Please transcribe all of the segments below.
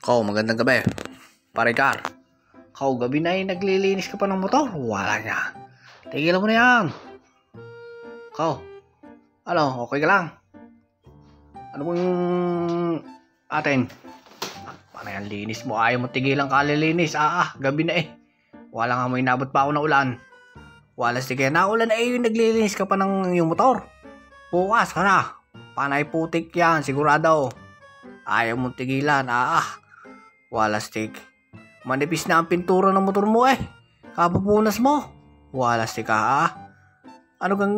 Kau, magandang gabi. Pare Car. Kau, gabi na naglilinis ka pa ng motor. Wala niya. Tigilan mo na yan. Kau, ano, okay ka lang? Ano bang atin? Paano yan linis mo? Ayaw mo tigilan ka lilinis. Gabi na eh. Wala nga mo inabot pa ako ng ulan. Wala sige na ulan eh yung naglilinis ka pa ng yung motor. Bukas ka na. Panay putik yan, sigurado. Ayaw mo tigilan. Wala stick. Manipis na ang pintura ng motor mo eh. Kapupunas mo. Wala stick Ano kang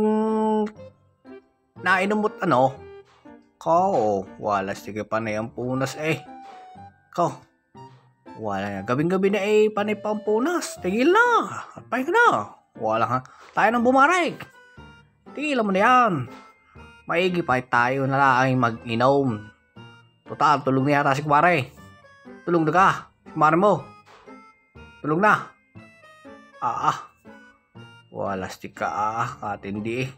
nainom mo't ano? Ko, wala stick panay ang punas eh. Ko, wala na. Gabing-gabi na eh, panay pa ang punas. Tigil na. Atpay ka na. Wala nga. Tayo nang bumarek. Tigilan mo na yan. Maigi pa tayo na lang mag-inom. Total, tulog na yata si kumare. Tulog na ka. Kumare mo. Tulog na. Wala stick ka katindi eh.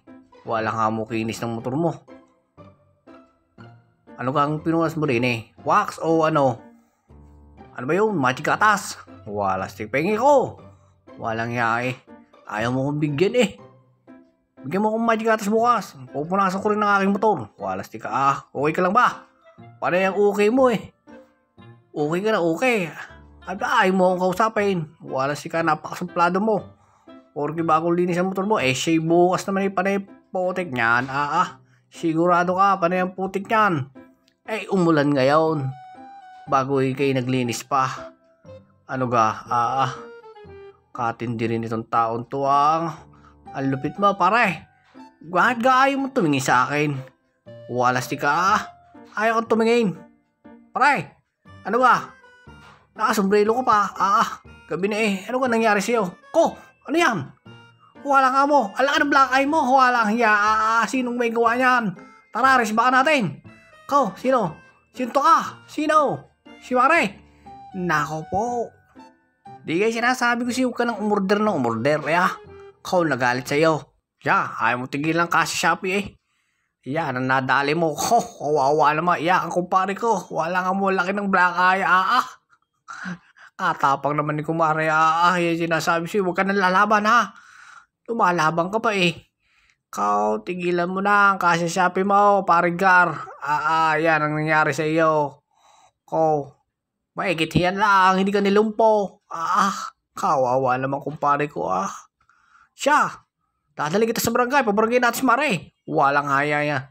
Wala nga mo kinis ng motor mo. Ano kang pinunas mo rin eh? Wax o ano? Ano ba yun? Magic atas. Wala stick. Pengi ko. Walang hiya eh. Ayaw mo kong bigyan eh. Bigyan mo akong magic atas bukas. Pupunasan ko rin ng aking motor. Wala stick ka Okay ka lang ba? Paano yung okay mo eh? Okay ka na okay. Ayaw mo akong kausapin. Wala stick ka napakasamplado mo. Porque bagong linis ang motor mo. Siya bukas naman yung panay putik niyan. Sigurado ka panay ang putik niyan. Umulan ngayon. Bago kayo naglinis pa. Ano ga? Katindi rin itong taon to ang lupit mo pare. Bakit ga ayaw mo tumingin sa akin? Wala stick ka Ayaw kang tumingin. Pare, ano ba? Nakasombrero ko pa. Gabi na eh. Ano ka nangyari sa'yo? Ko, ano yan? Wala ka mo. Ala ka ng black eye mo. Wala kang hiya. Sinong may gawa niyan? Tara, resbaka natin. Ko, sino? Sino to ka? Sino? Si pare. Nako po. Di kayo sinasabi ko sa'yo ka ng umorder ng umorder. Ko, nagalit sa'yo. Ayaw mo tigilan kasi Shopee eh. Ang nadali mo. Kawawa naman. Ang kumpare ko. Wala nga mo laki ng black eye. Katapang naman ni kumare. Yan sinasabi sa'yo. Huwag ka nang lalaban Lumalaban ka pa eh. Kau, tigilan mo na. Kasi Shopee mo. Pare Gar. Yan ang nangyari sa iyo. Kau, maigit yan lang. Hindi ka nilumpo. Kawawa naman kumpare ko Siya. Dadali kita sa barangay. Pabarangay natin si Mare. Walang haya yan.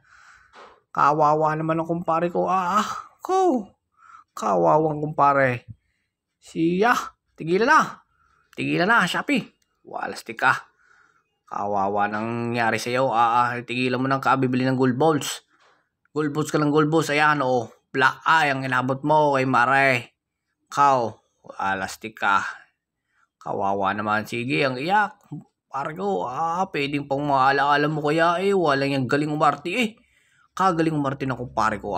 Kawawa naman ang kumpare ko. Kawawang kumpare. Siya. Tigilan na. Tigilan na, Shopee. Wala stick ka. Kawawa nang nangyari sa'yo. Tigilan mo nang kabibili ng gold balls. Gold balls ka lang gold balls. Ayan Black eye ang inabot mo kay Mare. Wala stick ka. Kawawa naman. Sige, ang iyak. Pare ko, pwedeng pang maalaala mo kaya walang yung galing umarte Kagaling umarte na kumpare ko,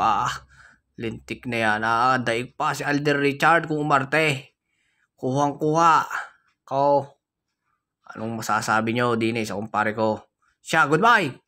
lintik na yan, daig pa si Alden Richard kung umarte. Kuhang-kuha. Anong masasabi nyo din sa kumpare ko? Siya, goodbye!